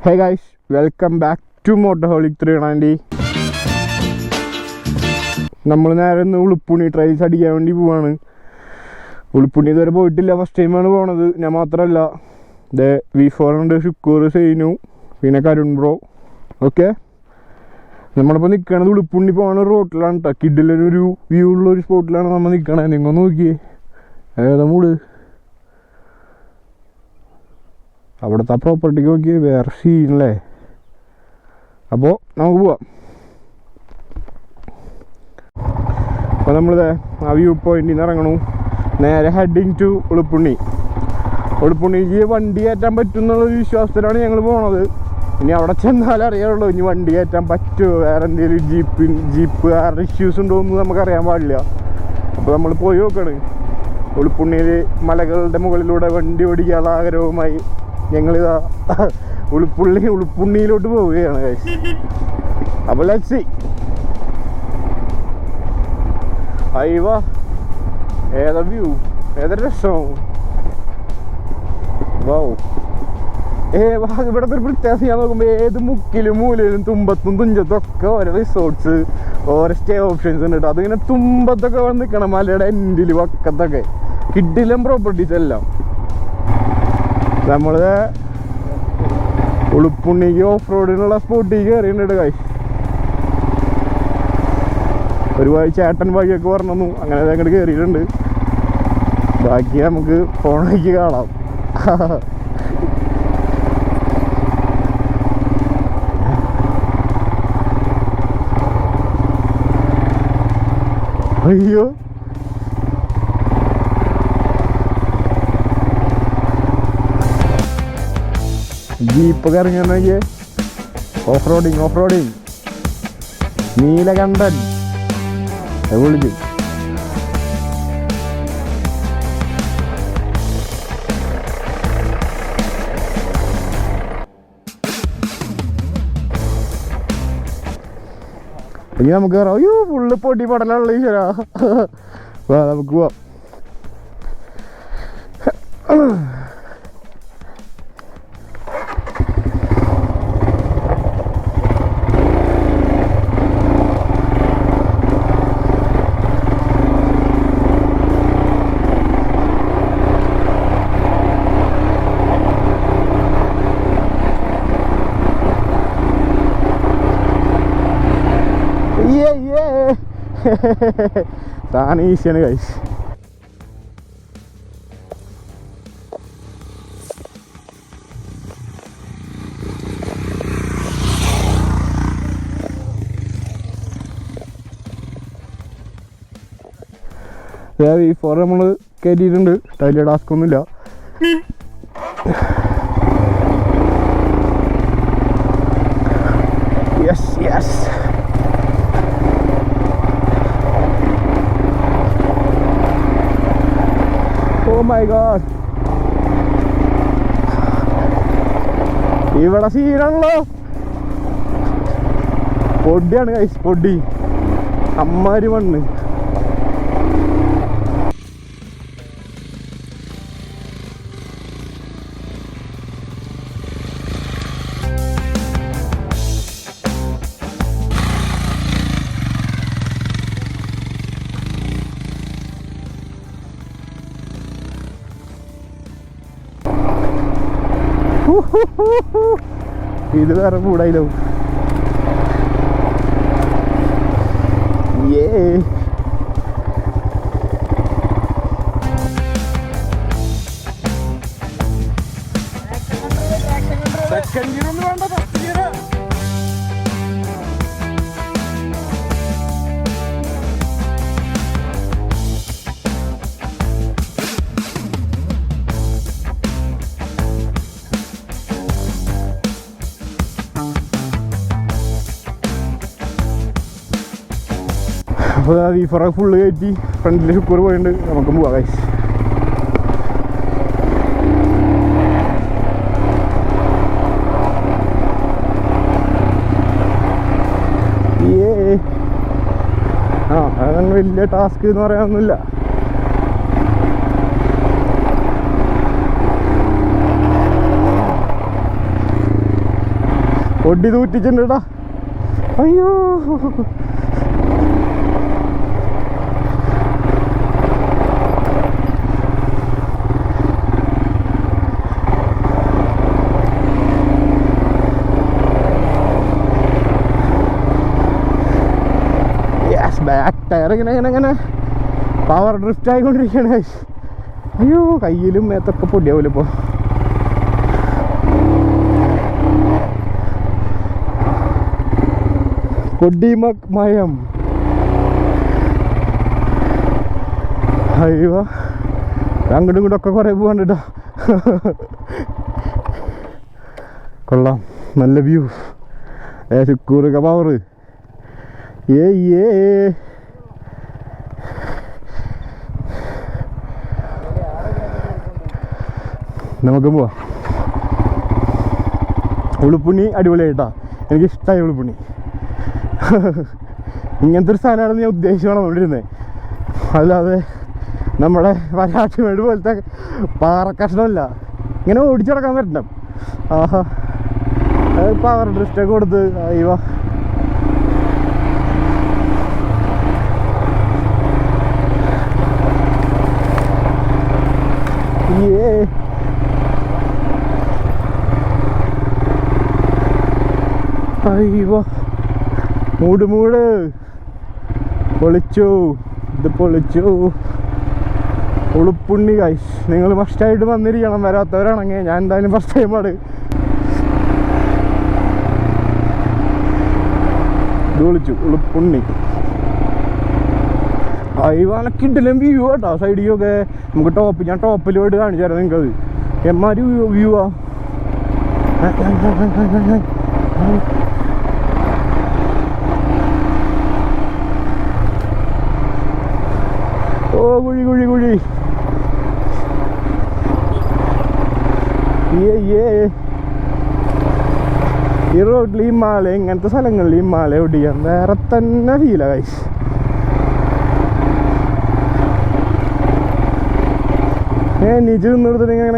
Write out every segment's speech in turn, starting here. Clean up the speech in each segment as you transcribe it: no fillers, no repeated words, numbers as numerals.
Hey guys, welcome back to Motorholic 390. നമ്മൾ നേരെ ഇന്ന് ഉളുപ്പുണി ട്രയൽസ് അടിക്കാൻ വേണ്ടി പോവാണ്. ഉളുപ്പുണി ഇതുവരെ പോയിട്ടില്ല, ഫസ്റ്റ് ടൈമാണ് പോണത്. ഞാൻ മാത്രമല്ല, V4 ഉണ്ട്, ഷുക്കൂർ, സൈനു, പിന്നെ കരുൺ ബ്രോ. ഓക്കെ, നമ്മളിപ്പോൾ നിൽക്കണത് ഉളുപ്പുണ്ണി പോകുന്ന റോട്ടിലാണ് കേട്ടോ. കിഡിലൊരു വ്യൂ ഉള്ളൊരു സ്പോട്ടിലാണ് നമ്മൾ നിൽക്കണത്. നിങ്ങൾ നോക്കിയേ, ഏതാ മൂട് അവിടുത്തെ പ്രോപ്പർട്ടിക്ക് നോക്കി വേറെ സീനല്ലേ. അപ്പോൾ നമുക്ക് പോവാം. അപ്പോൾ നമ്മളിത് ആ വ്യൂ പോയിന്റിൽ നിന്ന് ഇറങ്ങണു. നേരെ ഹെഡിങ് ടു ഉളുപ്പുണ്ണി. ഉളുപ്പുണ്ണിക്ക് വണ്ടി കയറ്റാൻ പറ്റും എന്നുള്ളൊരു വിശ്വാസത്തിലാണ് ഞങ്ങൾ പോണത്. ഇനി അവിടെ ചെന്നാലേ അറിയാറുള്ളൂ ഇനി വണ്ടി കയറ്റാൻ പറ്റുമോ, വേറെ എന്തെങ്കിലും ജീപ്പ് വേറെ ഇഷ്യൂസ് ഉണ്ടോ എന്ന് നമുക്കറിയാൻ പാടില്ല. അപ്പോൾ നമ്മൾ പോയി നോക്കണം. ഉളുപ്പുണ്ണിയിൽ മലകളുടെ മുകളിലൂടെ വണ്ടി ഓടിക്കാനുള്ള ആഗ്രഹവുമായി ഞങ്ങളിതാ ഉളുപ്പുണ്ണിയിലോട്ട് പോവുകയാണ് ഗൈസ്. അപ്പോൾ ലെറ്റ്സ് സീ. അയ്യോ, ഏതാ വ്യൂ, ഏതൊരു രസം. വൗ, ഇവിടുത്തെ ഒരു പ്രത്യേകത ഞാൻ നോക്കുമ്പോൾ ഏത് മുക്കിലും മൂലയിലും തുമ്പത്തും തുഞ്ചത്തും ഒക്കെ ഓരോ റിസോർട്ട്സ്, ഓരോ സ്റ്റേ ഓപ്ഷൻസ് ഉണ്ട് കേട്ടോ. അതിങ്ങനെ തുമ്പത്തൊക്കെ വന്ന് നിൽക്കണം, മലയുടെ എൻഡിൽ വക്കത്തൊക്കെ കിഡിലും പ്രോപ്പർട്ടീസ് എല്ലാം. നമ്മൾ ഉളുപ്പുണ്ണിക്ക് ഓഫ് റോഡിനുള്ള സ്പോട്ടിൽ കയറിയിട്ടുണ്ട് ഗൈസ്. ഒരു വഴി ചേട്ടൻ വഴിയൊക്കെ പറഞ്ഞു, അങ്ങനെ അങ്ങോട്ട് കയറിയിട്ടുണ്ട്. ബാക്കി നമുക്ക് ഫോണിലേക്ക് കാണാം. അയ്യോ, ജീപ്പൊക്കെ ഇറങ്ങിയ ഓഫ് റോഡിങ് നീലകണ്ഠൻ വിളിച്ചു. ഇനി നമുക്ക് കയറാം. അയ്യോ, ഫുള്ള് പൊടി പടലുള്ള ഈശ്വരാ. നമുക്ക് പോവാം. സാധനം ഈസിയാണ് ഗൈസ്. V4 നമ്മൾ കയറ്റിയിട്ടുണ്ട്, വലിയ ടാസ്ക് ഒന്നുമില്ല. Yes yes, oh my god, ഇവിടെ സീനാണല്ലോ. പൊടിയാണ് ഗൈസ്, പൊടി അമ്മാരി മണ്ണ്. ഇത് വേറെ കൂടായില്ലോ. സെക്കൻഡ് ഗിയർ ഒന്നും വേണ്ട, ഫസ്റ്റ് ഗിയർ. അപ്പോൾ V4 ഫുള്ള് കയറ്റി ഫ്രണ്ടിൽ ഷുക്കൂർ പോയിട്ടുണ്ട്. നമുക്ക് പോവാം ഗൈസ്. അതൊന്നും വലിയ ടാസ്ക് എന്ന് പറയാനൊന്നുമില്ല. പൊടി തൂറ്റിച്ചിട്ടാ. അയ്യോ ബാക്ക് ടയർ ഇങ്ങനെ പവർ ഡ്രിഫ്റ്റ് ആയിക്കൊണ്ടിരിക്കുകയാണ്. അയ്യോ കയ്യിലും മേത്തൊക്കെ പൊടിയാവൂല ഇപ്പോൾ. കൊടിമയം. അയ്യോ അങ്ങോട്ടും ഇങ്ങോട്ടൊക്കെ കുറേ പോകാണ്ട് കേട്ടോ. കൊള്ളാം, നല്ല വ്യൂ. ചുക്കൂറൊക്കെ പവർ. നമുക്ക് പോവാം. ഉളുപ്പുണ്ണി അടിപൊളിയായിട്ടാ, എനിക്കിഷ്ടമായി ഉളുപ്പുണ്ണി. ഇങ്ങനത്തെ ഒരു സാധനമാണെന്ന് ഞാൻ ഉദ്ദേശിച്ചാണ് കൊണ്ടിരുന്നത്. അല്ലാതെ നമ്മുടെ വരാട്ടുമേട് പോലത്തെ പാറക്കഷ്ണമല്ല. ഇങ്ങനെ ഓടിച്ചിടക്കാൻ പറ്റണം. ആഹാ പവർ ഡ്രിഫ്റ്റൊക്കെ കൊടുത്ത്. അയ്യോ അയ്യോ മൂട് പൊളിച്ചു. ഇത് പൊളിച്ചു. ഉളുപ്പുണ്ണി ഗൈസ്, നിങ്ങൾ ഫസ്റ്റായിട്ട് വന്നിരിക്കണം. വരാത്തവരാണെങ്കിൽ ഞാൻ എന്തായാലും ഫസ്റ്റ് ടൈമാണ്. ഇത് വിളിച്ചു ഉളുപ്പുണ്ണി. അയ്യനക്കിട്ടില്ല വ്യൂ കേട്ടോ. സൈഡിലൊക്കെ നമുക്ക് ടോപ്പ്, ഞാൻ ടോപ്പിൽ പോയിട്ട് കാണിച്ചു തരാം നിങ്ങൾക്കത്. എമ്മാരി വ്യൂ ആ. ഓ കുഴി കുഴി കുഴി. ഈ റോഡിൽ ഈ മാല, ഇങ്ങനത്തെ സ്ഥലങ്ങളിൽ ഈ മാല ഓടിക്കാൻ വേറെ തന്നെ ഫീലാ ഗൈസ്. നീച്ച് നിന്നെടുത്തിട്ട് ഇങ്ങനെ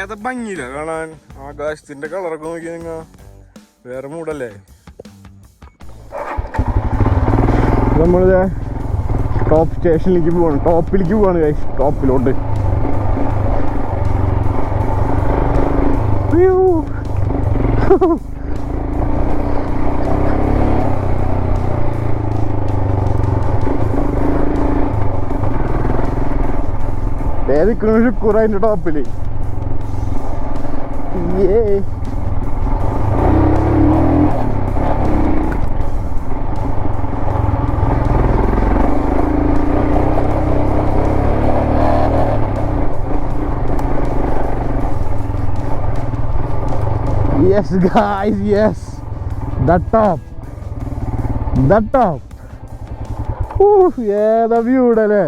ഏതാ ഭംഗിയില്ല കാണാൻ. ആകാശത്തിന്റെ കളറൊക്കെ നോക്കി നിങ്ങ, വേറെ മൂടല്ലേ. നമ്മളിത് ടോപ്പ് സ്റ്റേഷനിലേക്ക് പോവാണ്, ടോപ്പിലേക്ക് പോവാണ് ഗൈസ്. ടോപ്പിലോട്ട് ഏതിക്കണ ശുക്കൂറ അതിന്റെ ടോപ്പില്. Yes guys, yes, the top. ഏതാ വ്യൂ അല്ലേ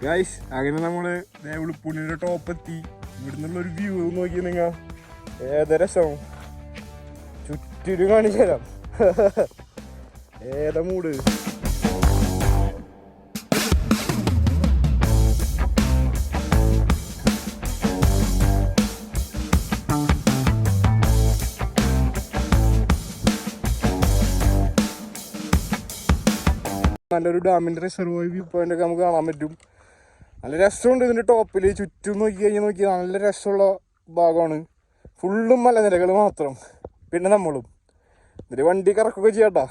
ഗൈസ്. അങ്ങനെ നമ്മള് ഉളുപ്പുണ്ണിയുടെ ടോപ്പ് എത്തി. ഇവിടുന്നുള്ളൊരു വ്യൂ നോക്കി നിങ്ങൾ, ഏതാ രസം. ചുറ്റിനും കാണിച്ചു തരാം. ഏതാ മൂട്. നല്ലൊരു ഡാമിൻ്റെ റിസർവോയർ വ്യൂ പോയിന്റ് ഒക്കെ നമുക്ക് കാണാൻ പറ്റും. നല്ല രസമുണ്ട്. ഇതിൻ്റെ ടോപ്പിൽ ചുറ്റും നോക്കി നല്ല രസമുള്ള ഭാഗമാണ്. ഫുള്ളും മലനിരകൾ മാത്രം, പിന്നെ നമ്മളും. ഇതിൽ വണ്ടി കറക്കൊക്കെ ചെയ്യാട്ടാ.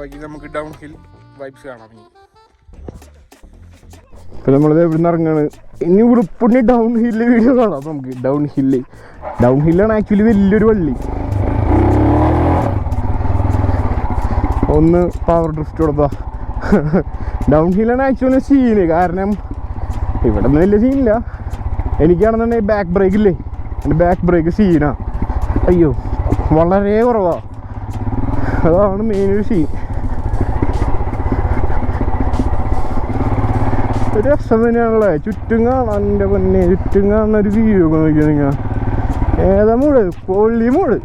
ബാക്കി നമുക്ക് ഡൗൺ ഹിൽ വൈബ്സ് കാണാം. ഇപ്പം നമ്മളിത് എവിടെ നിന്ന് ഇറങ്ങാണ്, ഇനി ഉളുപ്പുണ്ണി ഡൗൺ ഹില്ല് വീഡിയോ കാണാം. അപ്പം നമുക്ക് ഡൗൺ ഹില്ലാണ് ആക്ച്വലി വലിയൊരു വള്ളി. ഒന്ന് പവർ ഡ്രിഫ്റ്റ് കൊടുത്താ ഡൗൺ ഹില്ലാണ് ആക്ച്വലി സീന്. കാരണം ഇവിടെ നിന്ന് വലിയ സീനില്ല. എനിക്കാണെന്നുണ്ടെങ്കിൽ ബാക്ക് ബ്രേക്ക് ഇല്ലേ, എൻ്റെ ബാക്ക് ബ്രേക്ക് സീനാ. അയ്യോ വളരെ കുറവാ, അതാണ് മെയിനൊരു സീൻ. ഒരു രസം തന്നെയാണല്ലേ ചുറ്റും കാണാൻ. എൻ്റെ പൊന്നെ ചുറ്റും കാണുന്ന ഒരു വ്യൂ ഒക്കെ നോക്കിയാൽ നിങ്ങൾ ഏതാ മൂട്, പൊള്ളി മൂട്.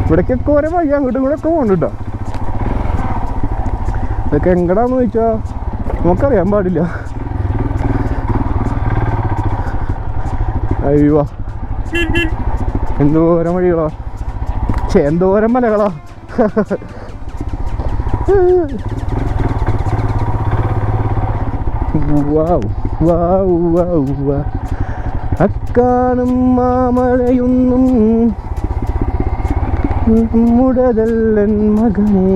ഇവിടേക്കൊക്കെ ഓരോ വഴി അങ്ങോട്ടും കൂടെ ഒക്കെ പോകുന്നുണ്ട് കേട്ടോ. ഇതൊക്കെ എങ്ങടാന്ന് ചോദിച്ചാൽ നമുക്കറിയാൻ പാടില്ല. അയ്യോ എന്തോരം വഴികളാ, എന്തോരം മലകളാ. അക്കാണും മാമഴയൊന്നും മുടതല്ലൻ മകനേ,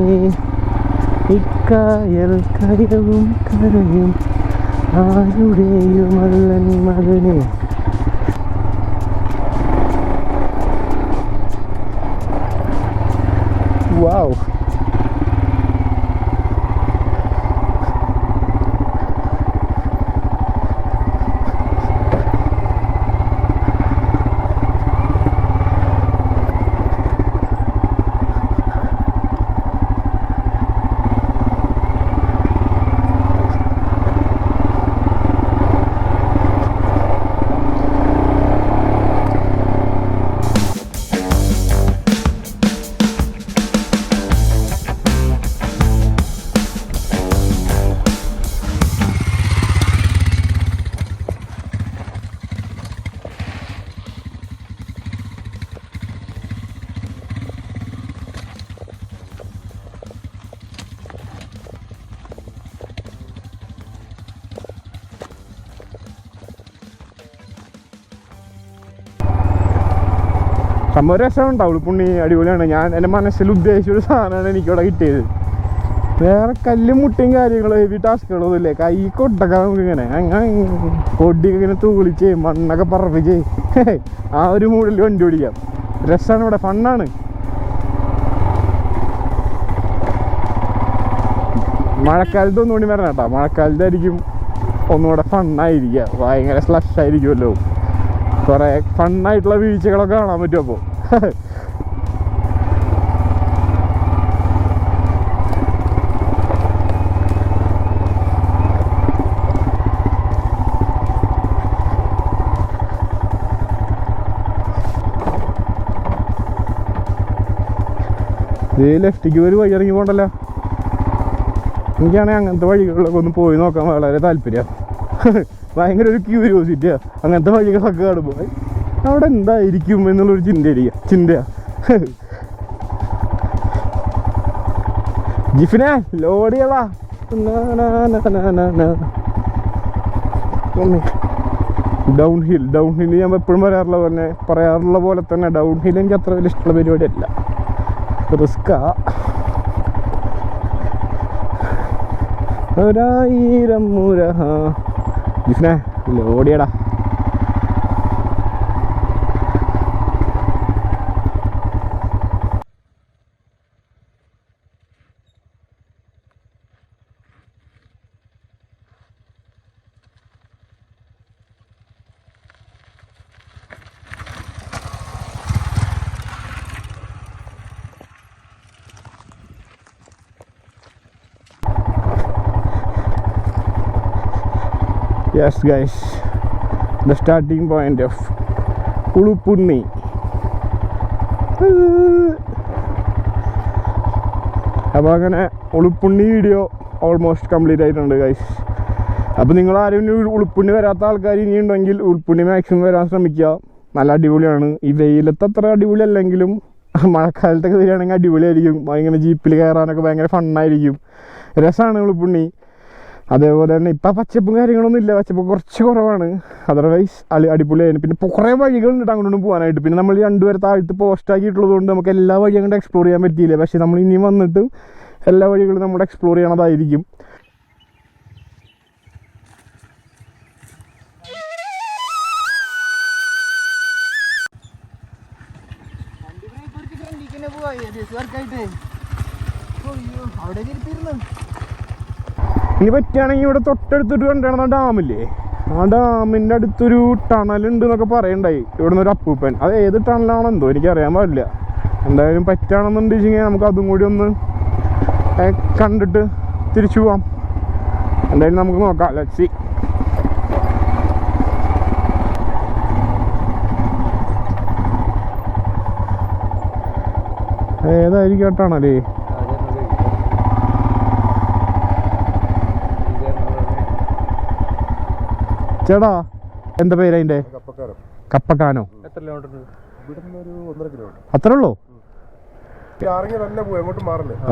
ഇക്കായൽ കരവും കരയും ആരുടെയുമല്ലൻ മകനേ. വാവ്, സംഭവം രസമുണ്ടാവും. ഉളുപ്പുണ്ണി അടിപൊളിയാണ്. ഞാൻ എൻ്റെ മനസ്സിൽ ഉദ്ദേശിച്ചൊരു സാധനമാണ് എനിക്കിവിടെ കിട്ടിയത്. വേറെ കല്ലും മുട്ടയും കാര്യങ്ങളും ഹെവി ടാസ്കുകളൊന്നും ഇല്ലേ. കൈ കൊട്ടൊക്കെ നമുക്ക് ഇങ്ങനെ പൊടിയൊക്കെ ഇങ്ങനെ തൂളിച്ച് മണ്ണൊക്കെ പറപ്പിച്ച് ആ ഒരു മൂഡിൽ വണ്ടി ഓടിക്കാം. രസമാണ്, ഇവിടെ ഫണ്ണാണ്. മഴക്കാലത്ത് ഒന്നുകൂടി വരണം കേട്ടോ. മഴക്കാലത്തായിരിക്കും ഒന്നുകൂടെ ഫണ്ണായിരിക്കുക, ഭയങ്കര സ്ലഷ് ആയിരിക്കുമല്ലോ. കുറേ ഫണ്ണായിട്ടുള്ള വീഴ്ചകളൊക്കെ കാണാൻ പറ്റും. അപ്പോൾ ഇത് ലെഫ്റ്റിക്ക് ഒരു വഴി ഇറങ്ങി പോകണ്ടല്ലോ. എനിക്കാണെങ്കിൽ അങ്ങനത്തെ വഴികളിലൊക്കെ ഒന്ന് പോയി നോക്കാൻ വളരെ താല്പര്യമാണ്. ഭയങ്കര ഒരു ക്യൂരിയോസിറ്റിയാ അങ്ങനത്തെ വഴികളൊക്കെ കാണുമ്പോൾ. അവിടെ എന്തായിരിക്കും എന്നുള്ളൊരു ചിന്തയാ. ജിഫിനെ ലോഡിയടാ. ഡൗൺ ഹിൽ ഞാൻ എപ്പോഴും പറയാറുള്ള പോലെ തന്നെ ഡൗൺ ഹിൽ എനിക്ക് അത്ര വലിയ ഇഷ്ടമുള്ള പരിപാടിയല്ല, റിസ്ക്കാ. 1000 മുര ജിഫിനെ ലോഡിയടാ. Yes guys, the starting point of Uluppunni. അപ്പോൾ അങ്ങനെ ഉളുപ്പുണ്ണി വീഡിയോ ഓൾമോസ്റ്റ് കംപ്ലീറ്റ് ആയിട്ടുണ്ട് ഗൈസ്. അപ്പോൾ നിങ്ങൾ ആരും ഉളുപ്പുണ്ണി വരാത്ത ആൾക്കാർ ഇനിയുണ്ടെങ്കിൽ ഉളുപ്പുണ്ണി മാക്സിമം വരാൻ ശ്രമിക്കുക. നല്ല അടിപൊളിയാണ്. ഈ വെയിലത്ത് അത്ര അടിപൊളി അല്ലെങ്കിലും മഴക്കാലത്തൊക്കെ വരികയാണെങ്കിൽ അടിപൊളിയായിരിക്കും. ഇങ്ങനെ ജീപ്പിൽ കയറാനൊക്കെ ഭയങ്കര ഫണ്ണായിരിക്കും, രസമാണ് ഉളുപ്പുണ്ണി. അതേപോലെ തന്നെ ഇപ്പം പച്ചപ്പും കാര്യങ്ങളൊന്നും ഇല്ല, പച്ചപ്പ് കുറച്ച് കുറവാണ്. അതർവൈസ് അടിപൊളിയായിരുന്നു. പിന്നെ കുറേ വഴികളുണ്ട് അങ്ങോട്ടും പോകാനായിട്ട്. പിന്നെ നമ്മൾ രണ്ടുപേരെ താഴ്ത്ത് പോസ്റ്റ് ആക്കിയിട്ടുള്ളത് കൊണ്ട് നമുക്ക് എല്ലാ വഴിയും അങ്ങോട്ട് എക്സ്പ്ലോർ ചെയ്യാൻ പറ്റിയില്ല. പക്ഷേ നമ്മൾ ഇനി വന്നിട്ട് എല്ലാ വഴികളും നമ്മൾ എക്സ്പ്ലോർ ചെയ്യണതായിരിക്കും. ഇനി പറ്റുകയാണെങ്കിൽ ഇവിടെ തൊട്ടടുത്തൊരു കണ്ടാണ് ഡാമില്ലേ, ആ ഡാമിൻ്റെ അടുത്തൊരു ടണലുണ്ട് എന്നൊക്കെ പറയണ്ടായി ഇവിടെ നിന്ന് ഒരു അപ്പൂപ്പൻ. അത് ഏത് ടണലാണോ എന്തോ എനിക്കറിയാൻ പാടില്ല. എന്തായാലും പറ്റുകയാണെന്നുണ്ടെങ്കിൽ നമുക്ക് അതും കൂടി ഒന്ന് കണ്ടിട്ട് തിരിച്ചു പോവാം. എന്തായാലും നമുക്ക് നോക്കാം. Let's see. ഏതായിരിക്കും ടണല്? ചേട്ടാ എന്താ പേര് അതിന്റെ? കപ്പക്കാനോ? അത്രേ ഉള്ളൂ?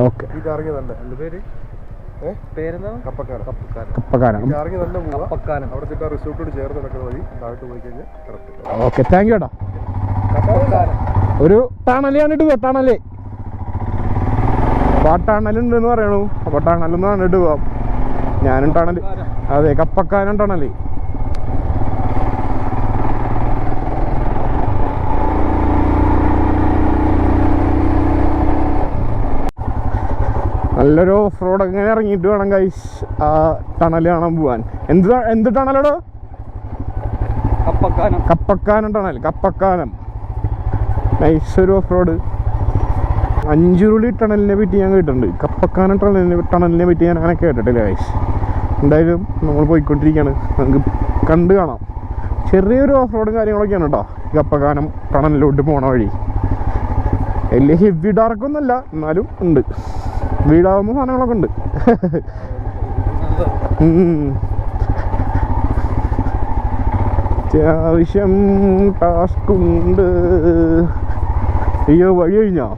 ഓക്കെ. ഓക്കെ, താങ്ക് യു ചേട്ടാ. ഒരു ടണല് കണ്ടിട്ട് പോ. ടണല് അപ്പോൾ ആ ടണലുണ്ടെന്ന് പറയണു. അപ്പോൾ ടണലൊന്ന് കണ്ടിട്ട് പോവാം. ഞാനും ടണല്. അതെ, കപ്പക്കാനം ടണല്. നല്ലൊരു ഓഫ് റോഡ് അങ്ങനെ ഇറങ്ങിയിട്ട് വേണം ഗൈസ് ആ ടണൽ കാണാൻ പോവാൻ. എന്ത് ടണലോടോ? കപ്പക്കാനം ടണൽ. കപ്പക്കാനം നൈസ് ഒരു ഓഫ് റോഡ്. അഞ്ചുരുളി ടണലിനെ പറ്റി ഞാൻ കേട്ടിട്ടുണ്ട്. കപ്പക്കാനം ടണലിനെ പറ്റി ഞാൻ അങ്ങനെ കേട്ടിട്ടില്ല ഗൈസ്. എന്തായാലും നമ്മൾ പോയിക്കൊണ്ടിരിക്കുകയാണ്, നമുക്ക് കണ്ടു കാണാം. ചെറിയൊരു ഓഫ് റോഡും കാര്യങ്ങളൊക്കെയാണ് കേട്ടോ കപ്പക്കാനം ടണലിലോട്ട് പോണ വഴി. വലിയ ഹെവി ഡാർക്കൊന്നുമല്ല, എന്നാലും ഉണ്ട്, വീടാവുന്ന സാധനങ്ങളൊക്കെ ഉണ്ട്. അത്യാവശ്യം ടാസ്ക് ഉണ്ട്. അയ്യോ, വഴി കഴിഞ്ഞോ?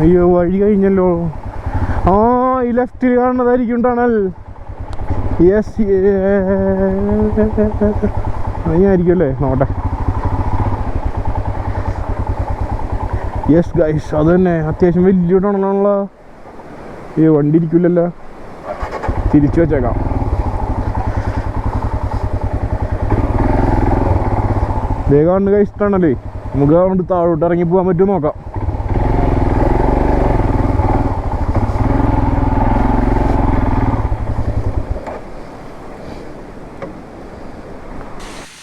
അയ്യോ, വഴി കഴിഞ്ഞല്ലോ. ആ, ഈ ലെഫ്റ്റിൽ കാണുന്നതായിരിക്കും ടണൽ. യെസ്, ആയിരിക്കും അല്ലേ? നോട്ടെ. യെസ് ഗൈസ്, അത് തന്നെ. അത്യാവശ്യം വലിയ ടണലാണല്ലോ. ഈ വണ്ടി ഇരിക്കില്ലല്ലോ, തിരിച്ചു വെച്ചേക്കാം. വേഗം ഗൈസ് ടണല്. നമുക്ക് അതുകൊണ്ട് താഴോട്ട് ഇറങ്ങി പോകാൻ പറ്റുമോ നോക്കാം.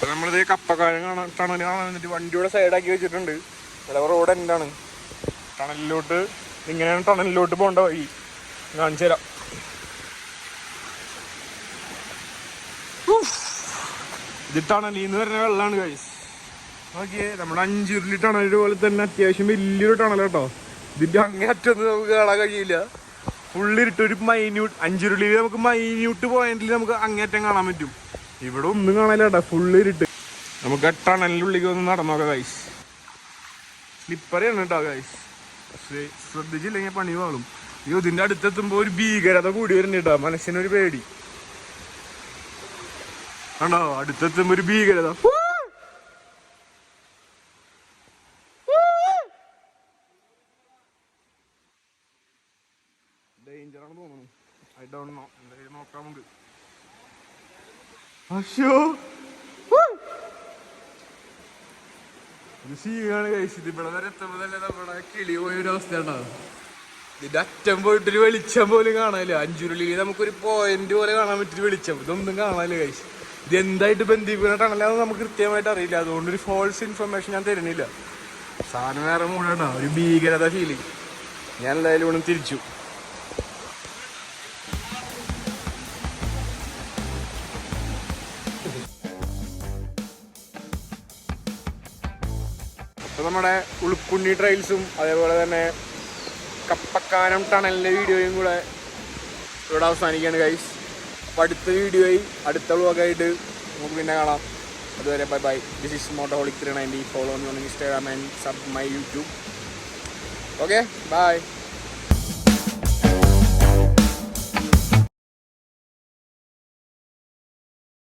നമ്മളിത് കപ്പക്കാരൻ ടണൽ കാണാൻ വേണ്ടിട്ട് വണ്ടിയുടെ സൈഡാക്കി വെച്ചിട്ടുണ്ട്. ചിലപ്പോൾ റോഡ് എന്താണ് ടണലിലോട്ട്, ഇങ്ങനെയാണ് ടണലിലോട്ട് പോകേണ്ട വഴി. കാണിച്ചു തരാം. ഇത് ടണലിൽ നിന്ന് വരുന്ന വെള്ളമാണ് ഗൈസ്. നോക്കിയേ, നമ്മുടെ അഞ്ചുരുളി ടണൽ പോലെ തന്നെ അത്യാവശ്യം വലിയൊരു ടണൽ കേട്ടോ. ഇതിൻ്റെ അങ്ങേ അറ്റൊന്നും നമുക്ക് കാണാൻ കഴിയില്ല, ഫുള്ളിരിട്ട്. ഒരു മൈന്യൂട്ട് അഞ്ചുരുളിയിൽ നമുക്ക് മൈന്യൂട്ട് പോയിന്റിൽ നമുക്ക് അങ്ങേറ്റം കാണാൻ പറ്റും. ഇവിടെ ഒന്നും കാണാനില്ല കേട്ടോ, ഫുള്ളിരിട്ട്. നമുക്ക് ആ ടണലിനുള്ളിലേക്ക് ഒന്ന് നടന്നോക്കാം ഗൈസ്. സ്ലിപ്പറിയാണ് കേട്ടോ ഗൈസ്, പക്ഷേ ശ്രദ്ധിച്ചില്ലെങ്കിൽ പണി വാളും. അയ്യോ, ഇതിൻ്റെ അടുത്തെത്തുമ്പോൾ ഒരു ഭീകരത കൂടി വരുന്നുണ്ട് കേട്ടോ, മനസ്സിനൊരു പേടി കണ്ടോ. അടുത്തെത്തുമ്പോൾ ഒരു ഭീകരത. ഡേഞ്ചറാണ് തോന്നുന്നു. ഐ ഡോണ്ട് നോ, എന്തായാലും നോക്കാം നമുക്ക്. അയ്യോ, ഇത് സീനാണ് കഴിച്ചത്. ഇവിടെ വരെ എത്തുമ്പോൾ തന്നെ നമ്മുടെ കിളി പോയൊരു അവസ്ഥ ഉണ്ടാവും. ഇതിന്റെ അറ്റം പോയിട്ടൊരു വെളിച്ചം പോലും കാണാനില്ല. അഞ്ചുരുളിയിൽ നമുക്കൊരു പോയിന്റ് പോലെ കാണാൻ പറ്റിയൊരു വെളിച്ചം, ഇതൊന്നും കാണാനില്ല കഴിച്ച്. ഇത് എന്തായിട്ട് ബന്ധിപ്പിക്കണട്ടാണല്ലോ നമുക്ക് കൃത്യമായിട്ട് അറിയില്ല. അതുകൊണ്ടൊരു ഫോൾസ് ഇൻഫർമേഷൻ ഞാൻ തരുന്നില്ല. സാധനം വേറെ മൂടാട്ടോ, ഒരു ഭീകരത ഫീലിംഗ്. ഞാൻ എന്തായാലും ഇവിടെ തിരിച്ചു. അപ്പോൾ നമ്മുടെ ഉളുപ്പുണ്ണി ട്രയൽസും അതേപോലെ തന്നെ കപ്പക്കാനം ടണലിൻ്റെ വീഡിയോയും കൂടെ ഇവിടെ അവസാനിക്കുകയാണ് ഗൈസ്. അപ്പോൾ അടുത്ത വീഡിയോയിൽ അടുത്ത വ്ളോഗായിട്ട് നമുക്ക് പിന്നെ കാണാം. അതുവരെ bye bye. This is Motoholic 390. Follow me on Instagram and sub my YouTube. Okay by.